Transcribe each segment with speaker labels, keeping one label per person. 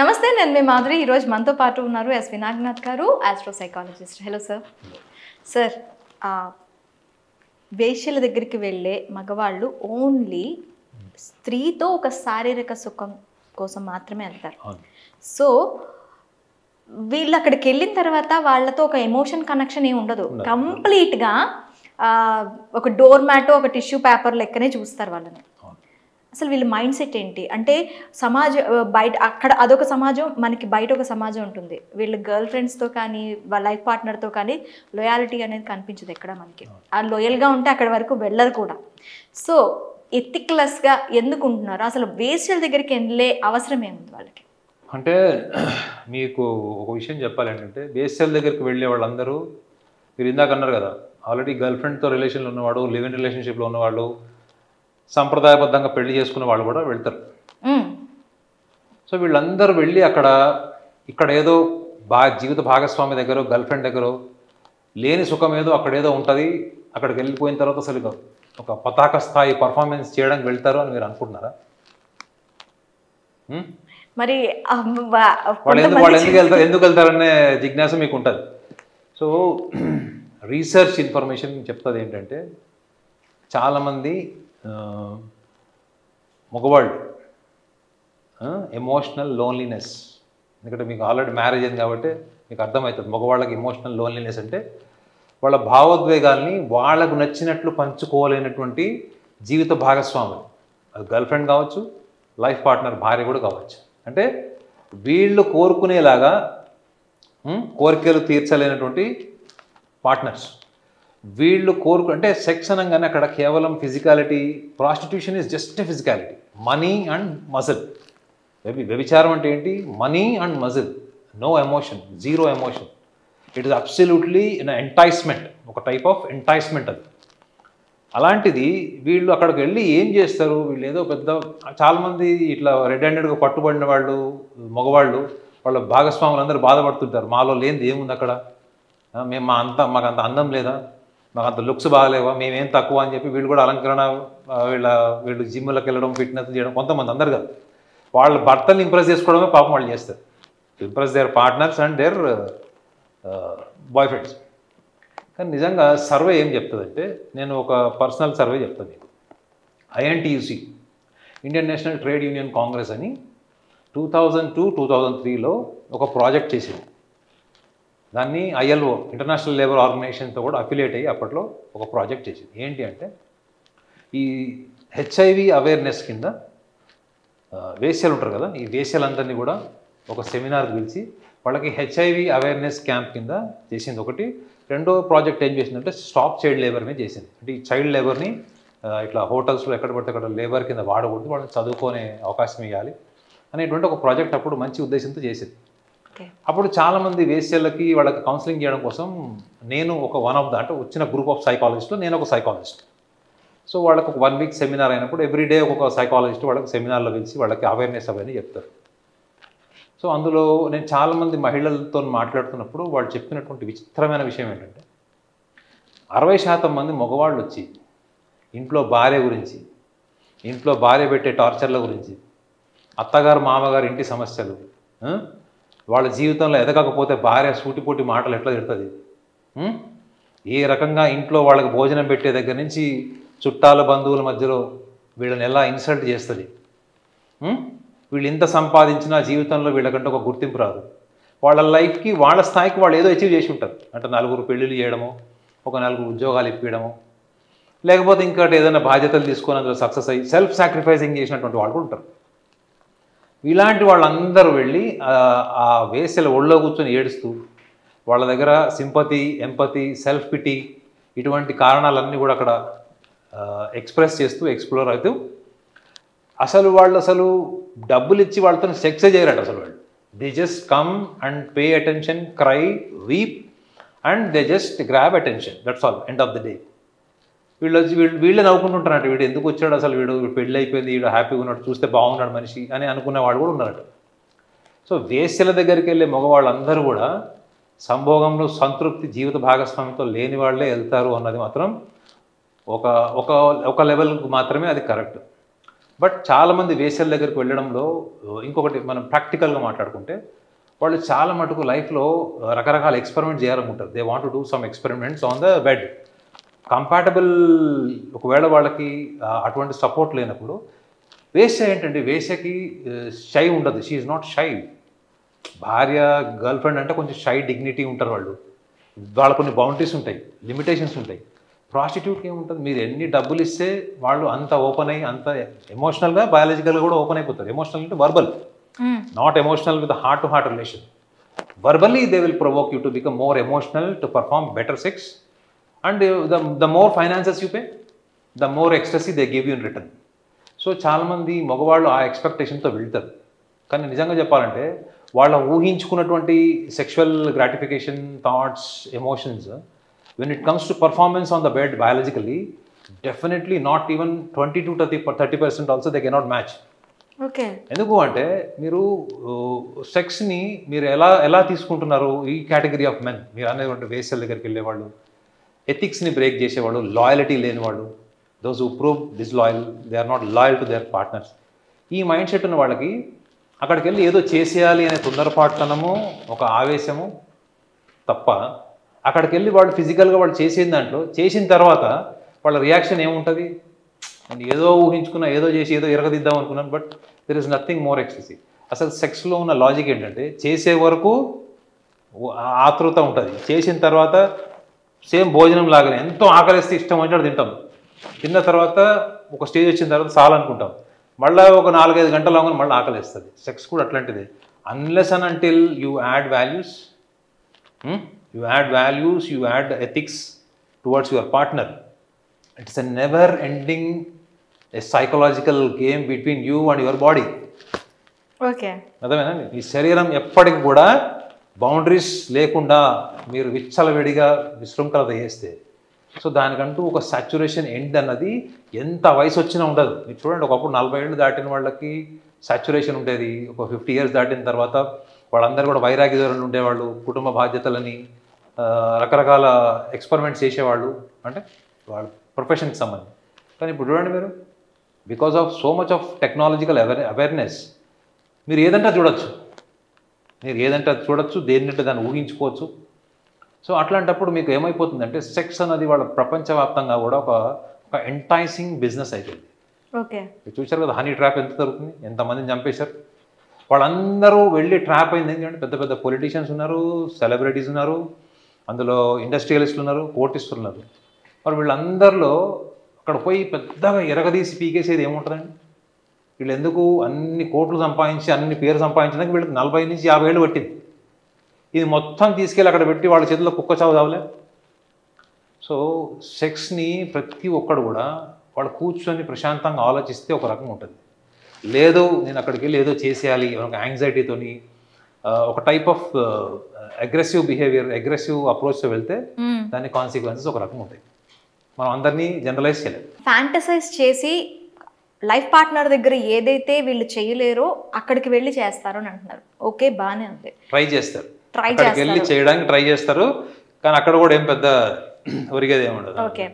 Speaker 1: నమస్తే, నేను మీ మాధురి. ఈరోజు మనతో పాటు ఉన్నారు ఎస్ వినాయకనాథ్ గారు, astro psychologist. Hello sir. Sir, వేశ్యల దగ్గరికి వెళ్ళే మగవాళ్ళు ఓన్లీ స్త్రీతో ఒక శారీరక సుఖం కోసం మాత్రమే వెళ్తారు. సో వీళ్ళు అక్కడికి వెళ్ళిన తర్వాత వాళ్ళతో ఒక ఎమోషన్ కనెక్షన్ ఏమి ఉండదు. కంప్లీట్గా ఒక డోర్ మ్యాటో ఒక టిష్యూ పేపర్ లెక్కనే చూస్తారు వాళ్ళని. అసలు వీళ్ళ మైండ్ సెట్ ఏంటి అంటే, సమాజం బయట అక్కడ అదొక సమాజం, మనకి బయట ఒక సమాజం ఉంటుంది. వీళ్ళ గర్ల్ ఫ్రెండ్స్తో కానీ వాళ్ళ లైఫ్ పార్ట్నర్తో కానీ లాయాలిటీ అనేది కనిపించదు ఎక్కడ మనకి. ఆ లాయల్గా ఉంటే అక్కడి వరకు వెళ్ళరు కూడా. సో ఎథిక్లెస్గా ఎందుకు ఉంటున్నారు? అసలు వేశ్యల దగ్గరికి వెళ్ళే అవసరం ఏముంది వాళ్ళకి?
Speaker 2: అంటే మీకు ఒక విషయం చెప్పాలి ఏంటంటే, వేశ్యల దగ్గరికి వెళ్ళే వాళ్ళందరూ మీరు ఇందాక అన్నారు కదా, ఆల్రెడీ గర్ల్ ఫ్రెండ్తో రిలేషన్లో ఉన్నవాడు, లివ్ ఇన్ రిలేషన్షిప్లో ఉన్నవాళ్ళు, సంప్రదాయబద్ధంగా పెళ్లి చేసుకునే వాళ్ళు కూడా వెళ్తారు. సో వీళ్ళందరూ వెళ్ళి ఇక్కడ ఏదో జీవిత భాగస్వామి దగ్గర, గర్ల్ ఫ్రెండ్ దగ్గర లేని సుఖం ఏదో అక్కడేదో ఉంటుంది. అక్కడికి వెళ్ళిపోయిన తర్వాత అసలు ఒక పతాక స్థాయి పర్ఫార్మెన్స్ చేయడానికి వెళ్తారు అని మీరు అనుకుంటున్నారా?
Speaker 1: మరి
Speaker 2: వాళ్ళు ఎందుకు వెళ్తారనే జిజ్ఞాస మీకు ఉంటుంది. సో రీసెర్చ్ ఇన్ఫర్మేషన్ చెప్తుంది ఏంటంటే, చాలామంది మగవాళ్ళు ఎమోషనల్ లోన్లీనెస్, ఎందుకంటే మీకు ఆల్రెడీ మ్యారేజ్ అయింది కాబట్టి మీకు అర్థమవుతుంది. మగవాళ్ళకి ఎమోషనల్ లోన్లీనెస్ అంటే వాళ్ళ భావోద్వేగాల్ని వాళ్ళకు నచ్చినట్లు పంచుకోలేనటువంటి జీవిత భాగస్వాములు, అది గర్ల్ ఫ్రెండ్ కావచ్చు, లైఫ్ పార్ట్నర్ భార్య కూడా కావచ్చు. అంటే వీళ్ళు కోరుకునేలాగా కోరికలు తీర్చలేనటువంటి పార్ట్నర్స్. వీళ్ళు అంటే సెక్స్ అనగానే అక్కడ కేవలం physicality, prostitution is just physicality, money and muscle. వ్యభిచారం అంటే ఏంటి? Money and muscle, no emotion, zero emotion. It is absolutely enticement, ఒక టైప్ ఆఫ్ ఎంటైస్మెంట్ అది. అలాంటిది వీళ్ళు అక్కడికి వెళ్ళి ఏం చేస్తారు? వీళ్ళు ఏదో చాలామంది ఇట్లా రెడ్ హ్యాండెడ్గా పట్టుబడిన వాళ్ళు, మగవాళ్ళు, వాళ్ళ భాగస్వాములు అందరూ బాధపడుతుంటారు, మాలో లేనిది ఏముంది అక్కడ, మాకు అంత అందం లేదా, మాకు అంత లుక్స్ బాగాలేవా, మేమేం తక్కువ అని చెప్పి వీళ్ళు కూడా అలంకరణ, వీళ్ళు జిమ్లకు వెళ్ళడం, ఫిట్నెస్ చేయడం, కొంతమంది, అందరు కాదు, వాళ్ళ భర్తల్ని ఇంప్రెస్ చేసుకోవడమే పాపం వాళ్ళు చేస్తారు. Impress their partners and their boyfriends. కానీ నిజంగా సర్వే ఏం చెప్తుందంటే, నేను ఒక పర్సనల్ సర్వే చెప్తాను మీకు. INTUC, Indian national trade union Congress అని 2002-2003లో ఒక ప్రాజెక్ట్ చేసింది. దాన్ని ILO, ఇంటర్నేషనల్ లేబర్ ఆర్గనైజేషన్తో కూడా అఫిలియేట్ అయ్యి అప్పట్లో ఒక ప్రాజెక్ట్ చేసింది. ఏంటి అంటే, ఈ HIV అవేర్నెస్ కింద వేశ్యలు ఉంటారు కదా, ఈ వేశ్యలందరినీ కూడా ఒక సెమినార్కి పిలిచి వాళ్ళకి HIV అవేర్నెస్ క్యాంప్ కింద చేసింది ఒకటి. రెండో ప్రాజెక్ట్ ఏం చేసిందంటే, స్టాప్ చైల్డ్ లేబర్ మీద చేసింది. అంటే ఈ చైల్డ్ లేబర్ని ఇట్లా హోటల్స్లో ఎక్కడ పడితే అక్కడ లేబర్ కింద వాడకూడదు, వాళ్ళని చదువుకునే అవకాశం ఇవ్వాలి అనేటువంటి ఒక ప్రాజెక్ట్ అప్పుడు మంచి ఉద్దేశంతో చేసింది. అప్పుడు చాలామంది వేశ్యలకి వాళ్ళకి కౌన్సిలింగ్ చేయడం కోసం నేను ఒక అంటే వచ్చిన గ్రూప్ ఆఫ్ సైకాలజిస్ట్లో నేను ఒక సైకాలజిస్ట్. సో వాళ్ళకి ఒక 1 వీక్ సెమినార్ అయినప్పుడు ఎవ్రీడే ఒక్కొక్క సైకాలజిస్ట్ వాళ్ళకి సెమినార్లో పిలిచి వాళ్ళకి అవేర్నెస్ అవన్నీ చెప్తారు. సో అందులో నేను చాలామంది మహిళలతో మాట్లాడుతున్నప్పుడు వాళ్ళు చెప్పినటువంటి విచిత్రమైన విషయం ఏంటంటే, 60% మంది మగవాళ్ళు వచ్చి ఇంట్లో భార్య గురించి, ఇంట్లో భార్య పెట్టే టార్చర్ల గురించి, అత్తగారు మామగారు ఇంటి సమస్యలు, వాళ్ళ జీవితంలో ఎదగకపోతే భార్య సూటిపోటి మాటలు ఎట్లా తిడుతుంది, ఏ రకంగా ఇంట్లో వాళ్ళకి భోజనం పెట్టే దగ్గర నుంచి చుట్టాల బంధువుల మధ్యలో వీళ్ళని ఎలా ఇన్సల్ట్ చేస్తుంది, వీళ్ళు ఎంత సంపాదించినా జీవితంలో వీళ్ళకంటే ఒక గుర్తింపు రాదు, వాళ్ళ లైఫ్కి వాళ్ళ స్థాయికి వాళ్ళు ఏదో అచీవ్ చేసి ఉంటారు. అంటే 4 పెళ్ళిళ్ళు చేయడము, ఒక 4 ఉద్యోగాలు ఇప్పించడము, లేకపోతే ఇంకోటి ఏదైనా బాధ్యతలు తీసుకొని అందులో సక్సెస్ అయ్యి సెల్ఫ్ సాక్రిఫైసింగ్ చేసినటువంటి వాళ్ళు కూడా ఉంటారు. ఇలాంటి వాళ్ళందరూ వెళ్ళి ఆ వేశ్యల ఒళ్ళో కూర్చొని ఏడుస్తూ వాళ్ళ దగ్గర సింపతి, ఎంపతి, సెల్ఫ్ పిటీ ఇటువంటి కారణాలన్నీ కూడా అక్కడ ఎక్స్ప్రెస్ చేస్తూ, ఎక్స్ప్లోర్ అవుతూ, వాళ్ళు డబ్బులు ఇచ్చి వాళ్ళతో సెక్సే చేయరట. అసలు వాళ్ళు they just come and pay attention, cry, weep and they just grab attention, that's all, end of the day. వీళ్ళే నవ్వుకుంటుంటారట, వీడు ఎందుకు వచ్చాడు అసలు, వీడు పెళ్ళి అయిపోయింది, వీడు హ్యాపీగా ఉన్నాడు, చూస్తే బాగున్నాడు మనిషి అని అనుకునే వాళ్ళు కూడా ఉన్నారట. సో వేశ్యల దగ్గరికి వెళ్ళే మగవాళ్ళందరూ కూడా సంభోగంలో సంతృప్తి, జీవిత భాగస్వామితో లేని వాళ్ళే వెళ్తారు అన్నది మాత్రం ఒక లెవెల్కి మాత్రమే అది కరెక్ట్. బట్ చాలామంది వేసల దగ్గరికి వెళ్ళడంలో ఇంకొకటి మనం ప్రాక్టికల్గా మాట్లాడుకుంటే వాళ్ళు చాలా మటుకు లైఫ్లో రకరకాల ఎక్స్పెరిమెంట్ చేయాలనుకుంటారు. They want to do some experiments on the bed. Compatible ఒకవేళ వాళ్ళకి అటువంటి సపోర్ట్ లేనప్పుడు వేశ్య ఏంటంటే వేశ్యకి షై ఉండదు. She is not shy. భార్య గర్ల్ ఫ్రెండ్ అంటే కొంచెం షై డిగ్నిటీ ఉంటారు వాళ్ళు. వాళ్ళ కొన్ని బౌండరీస్ ఉంటాయి, లిమిటేషన్స్ ఉంటాయి. ప్రాస్టిట్యూట్కి ఏముంటుంది, మీరు ఎన్ని డబ్బులు ఇస్తే వాళ్ళు అంత ఓపెన్ అయ్యి అంత ఎమోషనల్గా బయాలజికల్గా కూడా ఓపెన్ అయిపోతారు. ఎమోషనల్ అంటే verbal, not emotional with heart to heart relation. Verbally they will provoke you to become more emotional to perform better sex and the more finances you pay, the more ecstasy they give you in return. So చాలామంది మగవాళ్ళు ఆ ఎక్స్పెక్టేషన్తో వెళ్తారు. కానీ నిజంగా చెప్పాలంటే వాళ్ళ ఊహించుకున్నటువంటి sexual gratification, thoughts, emotions when it comes to performance on the bed biologically, definitely not even 20 to 30% also they cannot match.
Speaker 1: Okay.
Speaker 2: ఎందుకు అంటే మీరు సెక్స్ని మీరు ఎలా తీసుకుంటున్నారు ఈ కేటగిరీ ఆఫ్ మెన్. మీరు అనేటువంటి వేసల దగ్గరికి వెళ్ళేవాళ్ళు, ఎథిక్స్ని బ్రేక్ చేసేవాళ్ళు, లాయలిటీ లేనివాళ్ళు, those who prove disloyal, they are not loyal to their partners. ఈ మైండ్ సెట్ ఉన్న వాళ్ళకి అక్కడికి వెళ్ళి ఏదో చేసేయాలి అనే తొందరపాటుతనము, ఒక ఆవేశము తప్ప అక్కడికి వెళ్ళి వాళ్ళు ఫిజికల్గా వాళ్ళు చేసిన దాంట్లో చేసిన తర్వాత వాళ్ళ రియాక్షన్ ఏముంటుంది, నేను ఏదో ఊహించుకున్నా, ఏదో చేసి ఏదో ఎరగదిద్దాం అనుకున్నాను, but there is nothing more excessive. అసలు సెక్స్లో ఉన్న లాజిక్ ఏంటంటే చేసే వరకు ఆతృత ఉంటుంది, చేసిన తర్వాత సేమ్ భోజనం లాగానే ఎంతో ఆకలిస్తే ఇష్టం వచ్చినట్టు తింటాం, తిన్న తర్వాత ఒక స్టేజ్ వచ్చిన తర్వాత చాలా అనుకుంటాం, మళ్ళీ ఒక 4-5 గంటలు అవగానే మళ్ళీ ఆకలిస్తుంది. సెక్స్ కూడా అట్లాంటిదే. Unless and until you add values, you add values, you add ethics towards your partner, it's a never ending a psychological game between you and your body.
Speaker 1: Okay.
Speaker 2: అర్థమేనండి. ఈ శరీరం ఎప్పటికి కూడా బౌండరీస్ లేకుండా మీరు విచ్చలవిడిగా విశృంఖలత చేస్తే, సో దానికంటూ ఒక సాచ్యురేషన్ ఎండ్ అన్నది ఎంత వయసు వచ్చినా ఉండదు. మీరు చూడండి, ఒకప్పుడు 40 ఏళ్ళు దాటిన వాళ్ళకి సాచ్యురేషన్ ఉండేది. ఒక 50 years దాటిన తర్వాత వాళ్ళందరూ కూడా వైరాగ్య ధోరణి ఉండేవాళ్ళు, కుటుంబ బాధ్యతలని రకరకాల ఎక్స్పెరిమెంట్స్ చేసేవాళ్ళు, అంటే వాళ్ళ ప్రొఫెషన్కి సంబంధించి. కానీ ఇప్పుడు చూడండి మీరు, because of so much of technological awareness మీరు ఏదంటే చూడొచ్చు, దేన్నంటే దాన్ని ఊహించుకోవచ్చు. సో అట్లాంటప్పుడు మీకు ఏమైపోతుందంటే సెక్స్ అన్నది వాళ్ళ ప్రపంచవ్యాప్తంగా కూడా ఒక ఎంటైసింగ్ బిజినెస్ అయిపోయింది.
Speaker 1: ఓకే.
Speaker 2: చూశారు కదా, హనీ ట్రాప్ ఎంత జరుగుతుంది, ఎంతమందిని చంపేశారు. వాళ్ళందరూ వెళ్ళి ట్రాప్ అయింది. ఎందుకంటే పెద్ద పెద్ద పొలిటీషియన్స్ ఉన్నారు, సెలబ్రిటీస్ ఉన్నారు, అందులో ఇండస్ట్రియలిస్టులు ఉన్నారు, కోర్టిస్టులు ఉన్నారు. మరి వీళ్ళందరిలో అక్కడ పోయి పెద్దగా ఎరగదీసి పీకేసేది ఏముంటుందండి? వీళ్ళు ఎందుకు అన్ని కోట్లు సంపాదించి అన్ని పేరు సంపాదించడానికి వీళ్ళకి 40 నుంచి 50 ఏళ్ళు పట్టింది. ఇది మొత్తం తీసుకెళ్ళి అక్కడ పెట్టి వాళ్ళ చేతిలో కుక్క చావు చావలే. సో సెక్స్ని ప్రతి ఒక్కడు కూడా వాళ్ళు కూర్చొని ప్రశాంతంగా ఆలోచిస్తే ఒక రకంగా ఉంటుంది. లేదు నేను అక్కడికి వెళ్ళి ఏదో చేసేయాలి ఒక యాంగ్జైటీతోని, ఒక type of aggressive behaviour, aggressive అప్రోచ్తో వెళ్తే దాని కాన్సిక్వెన్సెస్ ఒక రకంగా ఉంటాయి. మనం అందరినీ జనరలైజ్ చేయలేం.
Speaker 1: ఫ్యాంటసైజ్ చేసి లైఫ్ పార్ట్నర్ దగ్గర ఏదైతే వీళ్ళు చేయలేరో అక్కడికి వెళ్ళి చేస్తారు అని అంటున్నారు. ఓకే, బాగానే ఉంది.
Speaker 2: ట్రై చేస్తారు, అక్కడికి వెళ్ళి చేయడానికి ట్రై చేస్తారు, కానీ అక్కడ కూడా ఏం పెద్ద ఒరిగేది ఏముండదు.
Speaker 1: ఓకే.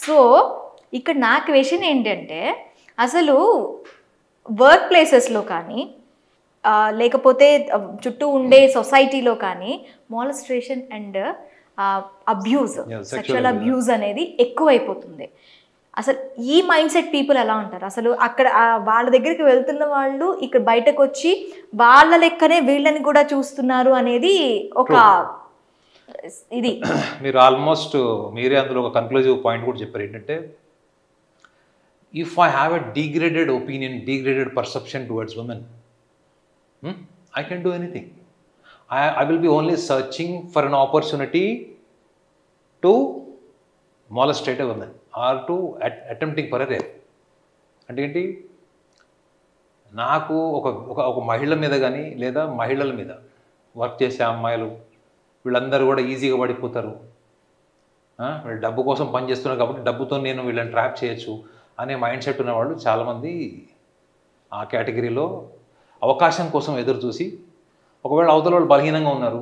Speaker 1: సో ఇక్కడ నా క్వశ్చన్ ఏంటంటే, అసలు వర్క్ ప్లేసెస్లో కానీ లేకపోతే చుట్టూ ఉండే సొసైటీలో కానీ మాలస్ట్రేషన్ అండ్ అబ్యూజ్, సెక్షువల్ అబ్యూజ్ అనేది ఎక్కువైపోతుంది. అసలు ఈ మైండ్ సెట్ పీపుల్ ఎలా ఉంటారు? అసలు అక్కడ వాళ్ళ దగ్గరికి వెళ్తున్న వాళ్ళు ఇక్కడ బయటకు వచ్చి వాళ్ళ లెక్కనే వీళ్ళని కూడా చూస్తున్నారు అనేది ఒక ఇది.
Speaker 2: మీరు ఆల్మోస్ట్ మీరే అందులో ఒక కన్క్లూజివ్ పాయింట్ కూడా చెప్పారు. ఏంటంటే, if I have a degraded opinion, degraded perception towards women, I can do anything. I will be only searching for an opportunity to molestate a woman or to attempting for a rape. అంటే ఏంటి, నాకు ఒక మహిళ మీద కానీ లేదా మహిళల మీద వర్క్ చేసే అమ్మాయిలు వీళ్ళందరూ కూడా ఈజీగా పడిపోతారు. వీళ్ళు డబ్బు కోసం పనిచేస్తున్నారు కాబట్టి డబ్బుతో నేను వీళ్ళని ట్రాప్ చేయొచ్చు అనే మైండ్ సెట్ ఉన్నవాళ్ళు చాలామంది ఆ కేటగిరీలో అవకాశం కోసం ఎదురు చూసి, ఒకవేళ అవతల వాళ్ళు బలహీనంగా ఉన్నారు,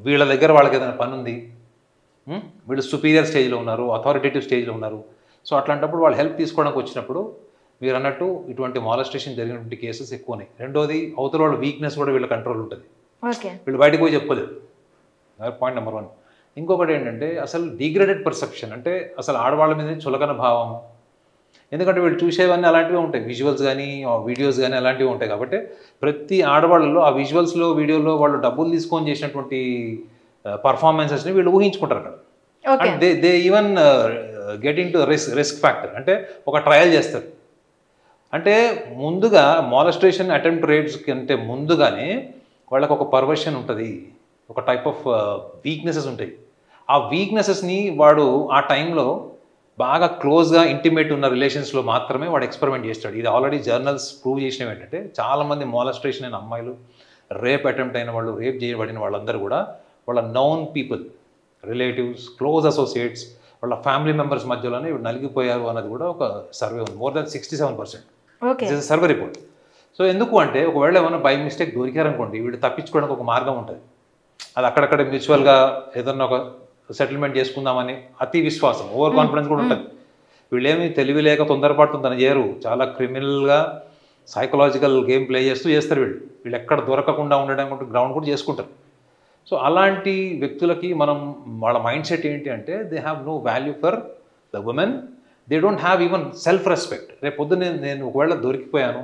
Speaker 2: వీళ్ళ దగ్గర వాళ్ళకి ఏదైనా పని ఉంది, వీళ్ళు సుపీరియర్ స్టేజ్లో ఉన్నారు, అథారిటేటివ్ స్టేజ్లో ఉన్నారు, సో అట్లాంటప్పుడు వాళ్ళు హెల్ప్ తీసుకోవడానికి వచ్చినప్పుడు మీరు అన్నట్టు ఇటువంటి మాలస్టేషన్ జరిగినటువంటి కేసెస్ ఎక్కువ ఉన్నాయి. రెండోది అవతల వాళ్ళ వీక్నెస్ కూడా వీళ్ళ కంట్రోల్ ఉంటుంది.
Speaker 1: ఓకే.
Speaker 2: వీళ్ళు బయటకు పోయి చెప్పలేదు. Point number 1. ఇంకొకటి ఏంటంటే అసలు డిగ్రేడెడ్ పర్సెప్షన్, అంటే అసలు ఆడవాళ్ళ మీద చులకన భావం. ఎందుకంటే వీళ్ళు చూసేవన్నీ అలాంటివి ఉంటాయి, విజువల్స్ కానీ వీడియోస్ కానీ అలాంటివి ఉంటాయి. కాబట్టి ప్రతి ఆడవాళ్ళలో ఆ విజువల్స్లో వీడియోలో వాళ్ళు డబ్బులు తీసుకొని చేసినటువంటి పర్ఫార్మెన్సెస్ని వీళ్ళు ఊహించుకుంటారు అక్కడ. And they even get in to risk factor. అంటే ఒక ట్రయల్ చేస్తారు. అంటే ముందుగా మాలస్ట్రేషన్ అటెంప్ట్ రేట్స్ కంటే ముందుగానే వాళ్ళకు ఒక పర్వర్షన్ ఉంటుంది, ఒక టైప్ ఆఫ్ వీక్నెసెస్ ఉంటాయి. ఆ వీక్నెసెస్ని వాడు ఆ టైంలో బాగా క్లోజ్గా ఇంటిమేట్ ఉన్న రిలేషన్స్లో మాత్రమే వాడు ఎక్స్పెరిమెంట్ చేస్తాడు. ఇది ఆల్రెడీ జర్నల్స్ ప్రూవ్ చేసినవి ఏంటంటే చాలామంది మాలస్ట్రేషన్ అయిన అమ్మాయిలు, రేప్ అటెంప్ట్ అయిన వాళ్ళు, రేప్ చేయబడిన వాళ్ళందరూ కూడా వాళ్ళ noun people, relatives, close associates, వాళ్ళ ఫ్యామిలీ మెంబర్స్ మధ్యలోనే వీడు నలిగిపోయారు అన్నది కూడా ఒక సర్వే ఉంది. More than 67%. It's survey report. So ఎందుకు అంటే ఒకవేళ ఏమైనా బై మిస్టేక్ దొరికారనుకోండి, వీడు తప్పించుకోవడానికి ఒక మార్గం ఉంటుంది. అది అక్కడక్కడ మ్యూచువల్గా ఏదన్నా ఒక సెటిల్మెంట్ చేసుకుందామని అతి విశ్వాసం, ఓవర్ కాన్ఫిడెన్స్ కూడా ఉంటుంది. వీళ్ళేమి తెలివి లేక తొందరపాటుతుందని చేయరు. చాలా క్రిమినల్గా సైకలాజికల్ గేమ్ ప్లే చేస్తారు. వీళ్ళు ఎక్కడ దొరకకుండా ఉండడానికి గ్రౌండ్ కూడా చేసుకుంటారు. సో అలాంటి వ్యక్తులకి మనం వాళ్ళ మైండ్ సెట్ ఏంటి అంటే they have no value for the women, they don't have even self respect. రేపు పొద్దున్న నేను ఒకవేళ దొరికిపోయాను,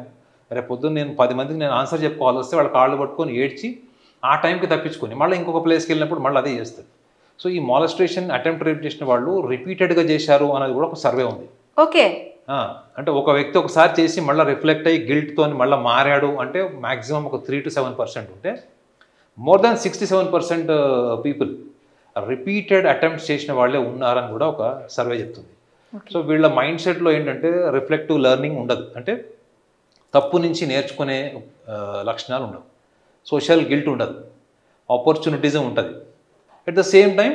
Speaker 2: రేపు పొద్దున్న నేను 10 మందికి నేను ఆన్సర్ చెప్పుకోవాల్సి వస్తే వాళ్ళ కాళ్ళు పట్టుకొని ఏడ్చి ఆ టైంకి తప్పించుకొని మళ్ళీ ఇంకొక ప్లేస్కి వెళ్ళినప్పుడు మళ్ళీ అదే చేస్తారు. సో ఈ మాలస్ట్రేషన్ అటెంప్ట్ రేప్ చేసిన వాళ్ళు రిపీటెడ్గా చేశారు అనేది కూడా ఒక సర్వే ఉంది.
Speaker 1: ఓకే.
Speaker 2: అంటే ఒక వ్యక్తి ఒకసారి చేసి మళ్ళీ రిఫ్లెక్ట్ అయ్యి గిల్ట్తో మళ్ళీ మారాడు అంటే మ్యాక్సిమం ఒక 3 to 7% ఉంటే, more than 67% people repeated attempts చేసిన వాళ్ళే ఉన్నారని కూడా ఒక సర్వే చెప్తుంది. సో వీళ్ళ మైండ్ సెట్లో ఏంటంటే రిఫ్లెక్టివ్ లెర్నింగ్ ఉండదు, అంటే తప్పు నుంచి నేర్చుకునే లక్షణాలు ఉండవు, సోషల్ గిల్ట్ ఉండదు, ఆపర్చునిటీజం ఉంటుంది. అట్ ద సేమ్ టైం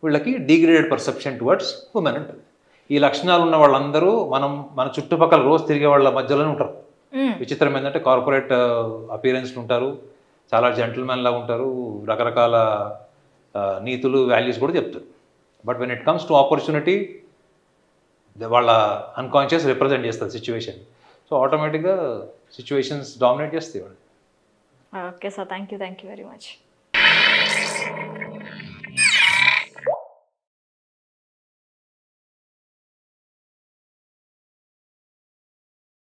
Speaker 2: వీళ్ళకి డిగ్రేడెడ్ పర్సెప్షన్ టువర్డ్స్ ఉమెన్ ఉంటుంది. ఈ లక్షణాలు ఉన్న వాళ్ళందరూ మన చుట్టుపక్కల రోజు తిరిగే వాళ్ళ మధ్యలోనే ఉంటారు. విచిత్రం ఏంటంటే కార్పొరేట్ అపియరెన్స్లు ఉంటారు, చాలా జెంటిల్మెన్ లాగా ఉంటారు, రకరకాల నీతులు, వాల్యూస్ కూడా చెప్తారు. But when it comes to opportunity వాళ్ళ అన్కాన్షియస్ రిప్రజెంట్ చేస్తుంది సిచ్యువేషన్. సో ఆటోమేటిక్గా సిచ్యువేషన్స్ డామినేట్ చేస్తాయి వాళ్ళు.
Speaker 1: Okay sir, thank you very much.